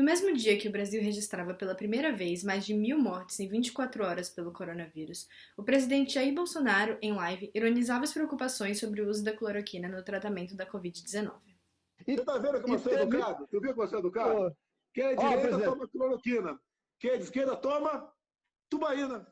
No mesmo dia que o Brasil registrava pela primeira vez mais de 1.000 mortes em 24 horas pelo coronavírus, o presidente Jair Bolsonaro, em live, ironizava as preocupações sobre o uso da cloroquina no tratamento da Covid-19. Você tá vendo como você é educado? Tu viu como você é educado? Quem é de direita toma cloroquina. Quem é de esquerda toma tubaína.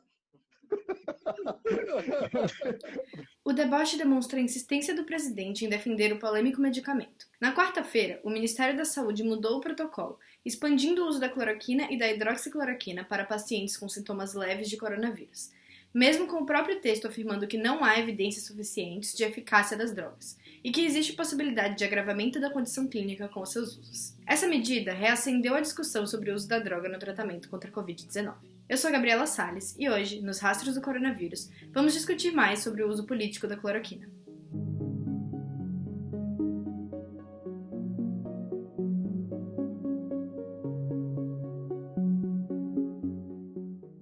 O deboche demonstra a insistência do presidente em defender o polêmico medicamento. Na quarta-feira, o Ministério da Saúde mudou o protocolo, expandindo o uso da cloroquina e da hidroxicloroquina para pacientes com sintomas leves de coronavírus, mesmo com o próprio texto afirmando que não há evidências suficientes de eficácia das drogas e que existe possibilidade de agravamento da condição clínica com os seus usos. Essa medida reacendeu a discussão sobre o uso da droga no tratamento contra a Covid-19. Eu sou a Gabriela Salles e hoje, nos Rastros do Coronavírus, vamos discutir mais sobre o uso político da cloroquina.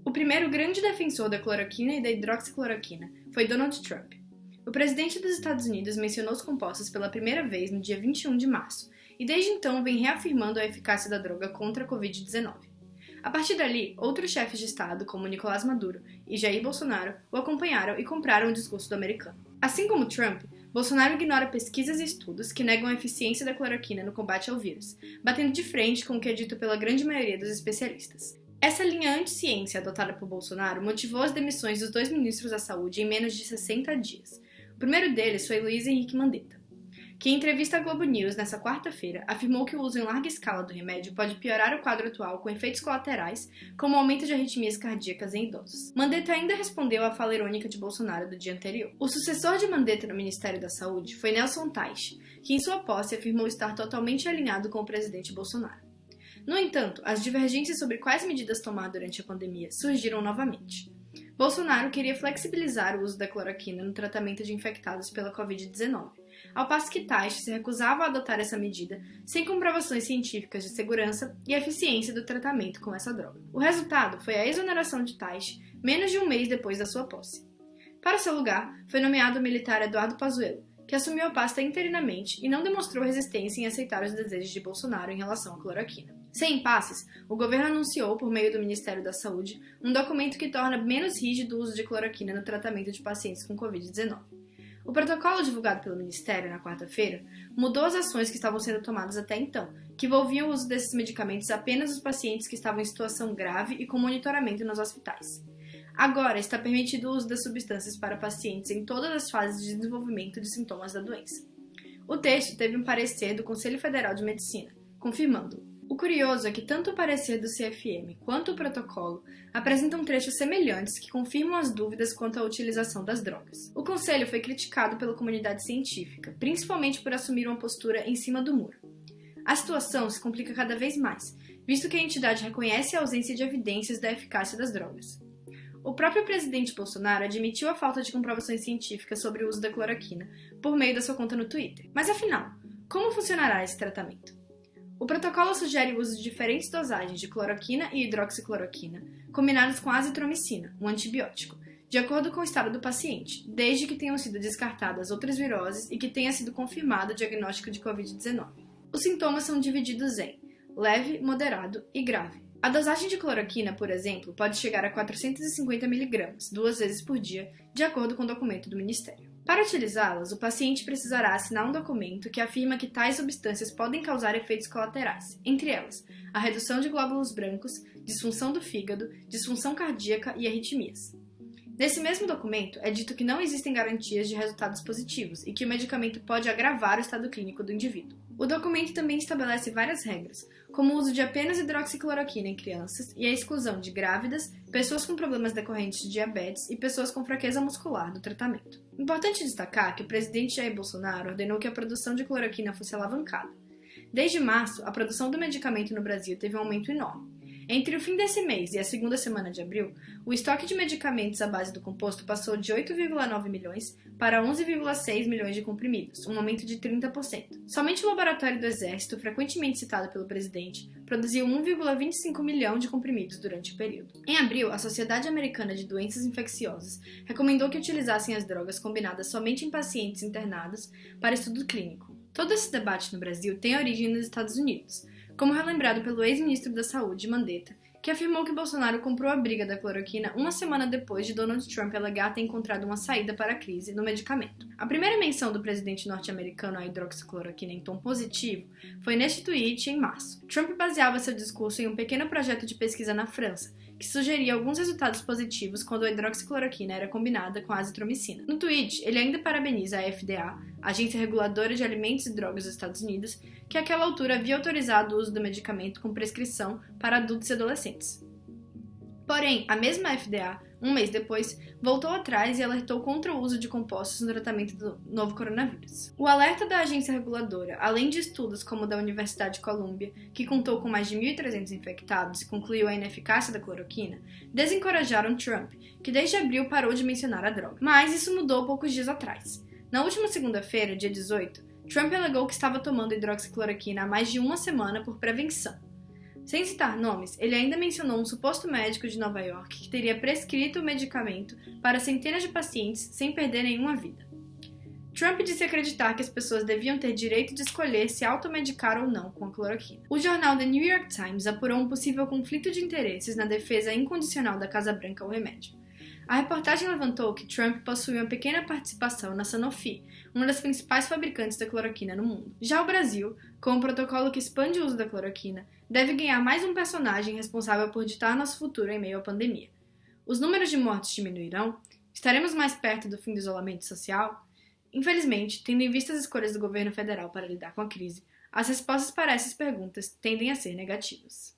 O primeiro grande defensor da cloroquina e da hidroxicloroquina foi Donald Trump. O presidente dos Estados Unidos mencionou os compostos pela primeira vez no dia 21 de março e desde então vem reafirmando a eficácia da droga contra a Covid-19. A partir dali, outros chefes de Estado, como Nicolás Maduro e Jair Bolsonaro, o acompanharam e compraram o discurso do americano. Assim como Trump, Bolsonaro ignora pesquisas e estudos que negam a eficiência da cloroquina no combate ao vírus, batendo de frente com o que é dito pela grande maioria dos especialistas. Essa linha anti-ciência adotada por Bolsonaro motivou as demissões dos dois ministros da Saúde em menos de 60 dias. O primeiro deles foi Luiz Henrique Mandetta, que em entrevista à Globo News nesta quarta-feira afirmou que o uso em larga escala do remédio pode piorar o quadro atual com efeitos colaterais, como o aumento de arritmias cardíacas em idosos. Mandetta ainda respondeu à fala irônica de Bolsonaro do dia anterior. O sucessor de Mandetta no Ministério da Saúde foi Nelson Teich, que em sua posse afirmou estar totalmente alinhado com o presidente Bolsonaro. No entanto, as divergências sobre quais medidas tomar durante a pandemia surgiram novamente. Bolsonaro queria flexibilizar o uso da cloroquina no tratamento de infectados pela Covid-19, ao passo que Teich se recusava a adotar essa medida sem comprovações científicas de segurança e eficiência do tratamento com essa droga. O resultado foi a exoneração de Teich menos de um mês depois da sua posse. Para seu lugar, foi nomeado o militar Eduardo Pazuello, que assumiu a pasta interinamente e não demonstrou resistência em aceitar os desejos de Bolsonaro em relação à cloroquina. Sem impasses, o governo anunciou, por meio do Ministério da Saúde, um documento que torna menos rígido o uso de cloroquina no tratamento de pacientes com Covid-19. O protocolo divulgado pelo Ministério na quarta-feira mudou as ações que estavam sendo tomadas até então, que envolviam o uso desses medicamentos apenas nos pacientes que estavam em situação grave e com monitoramento nos hospitais. Agora está permitido o uso das substâncias para pacientes em todas as fases de desenvolvimento de sintomas da doença. O texto teve um parecer do Conselho Federal de Medicina, confirmando-o. O curioso é que tanto o parecer do CFM quanto o protocolo apresentam trechos semelhantes que confirmam as dúvidas quanto à utilização das drogas. O conselho foi criticado pela comunidade científica, principalmente por assumir uma postura em cima do muro. A situação se complica cada vez mais, visto que a entidade reconhece a ausência de evidências da eficácia das drogas. O próprio presidente Bolsonaro admitiu a falta de comprovações científicas sobre o uso da cloroquina por meio da sua conta no Twitter. Mas afinal, como funcionará esse tratamento? O protocolo sugere o uso de diferentes dosagens de cloroquina e hidroxicloroquina, combinadas com azitromicina, um antibiótico, de acordo com o estado do paciente, desde que tenham sido descartadas outras viroses e que tenha sido confirmado o diagnóstico de Covid-19. Os sintomas são divididos em leve, moderado e grave. A dosagem de cloroquina, por exemplo, pode chegar a 450 mg, 2 vezes por dia, de acordo com o documento do Ministério. Para utilizá-las, o paciente precisará assinar um documento que afirma que tais substâncias podem causar efeitos colaterais, entre elas, a redução de glóbulos brancos, disfunção do fígado, disfunção cardíaca e arritmias. Nesse mesmo documento, é dito que não existem garantias de resultados positivos e que o medicamento pode agravar o estado clínico do indivíduo. O documento também estabelece várias regras, como o uso de apenas hidroxicloroquina em crianças e a exclusão de grávidas, pessoas com problemas decorrentes de diabetes e pessoas com fraqueza muscular do tratamento. Importante destacar que o presidente Jair Bolsonaro ordenou que a produção de cloroquina fosse alavancada. Desde março, a produção do medicamento no Brasil teve um aumento enorme. Entre o fim desse mês e a segunda semana de abril, o estoque de medicamentos à base do composto passou de 8,9 milhões para 11,6 milhões de comprimidos, um aumento de 30%. Somente o laboratório do Exército, frequentemente citado pelo presidente, produziu 1,25 milhão de comprimidos durante o período. Em abril, a Sociedade Americana de Doenças Infecciosas recomendou que utilizassem as drogas combinadas somente em pacientes internados para estudo clínico. Todo esse debate no Brasil tem origem nos Estados Unidos, como relembrado pelo ex-ministro da Saúde, Mandetta, que afirmou que Bolsonaro comprou a briga da cloroquina uma semana depois de Donald Trump alegar ter encontrado uma saída para a crise no medicamento. A primeira menção do presidente norte-americano à hidroxicloroquina em tom positivo foi neste tweet em março. Trump baseava seu discurso em um pequeno projeto de pesquisa na França, que sugeria alguns resultados positivos quando a hidroxicloroquina era combinada com a azitromicina. No tweet, ele ainda parabeniza a FDA, a Agência Reguladora de Alimentos e Drogas dos Estados Unidos, que àquela altura havia autorizado o uso do medicamento com prescrição para adultos e adolescentes. Porém, a mesma FDA, um mês depois, voltou atrás e alertou contra o uso de compostos no tratamento do novo coronavírus. O alerta da agência reguladora, além de estudos como o da Universidade de Columbia, que contou com mais de 1.300 infectados e concluiu a ineficácia da cloroquina, desencorajaram Trump, que desde abril parou de mencionar a droga. Mas isso mudou poucos dias atrás. Na última segunda-feira, dia 18, Trump alegou que estava tomando hidroxicloroquina há mais de uma semana por prevenção. Sem citar nomes, ele ainda mencionou um suposto médico de Nova York que teria prescrito o medicamento para centenas de pacientes sem perder nenhuma vida. Trump disse acreditar que as pessoas deviam ter direito de escolher se automedicar ou não com a cloroquina. O jornal The New York Times apurou um possível conflito de interesses na defesa incondicional da Casa Branca ao remédio. A reportagem levantou que Trump possui uma pequena participação na Sanofi, uma das principais fabricantes da cloroquina no mundo. Já o Brasil, com um protocolo que expande o uso da cloroquina, deve ganhar mais um personagem responsável por ditar nosso futuro em meio à pandemia. Os números de mortes diminuirão? Estaremos mais perto do fim do isolamento social? Infelizmente, tendo em vista as escolhas do governo federal para lidar com a crise, as respostas para essas perguntas tendem a ser negativas.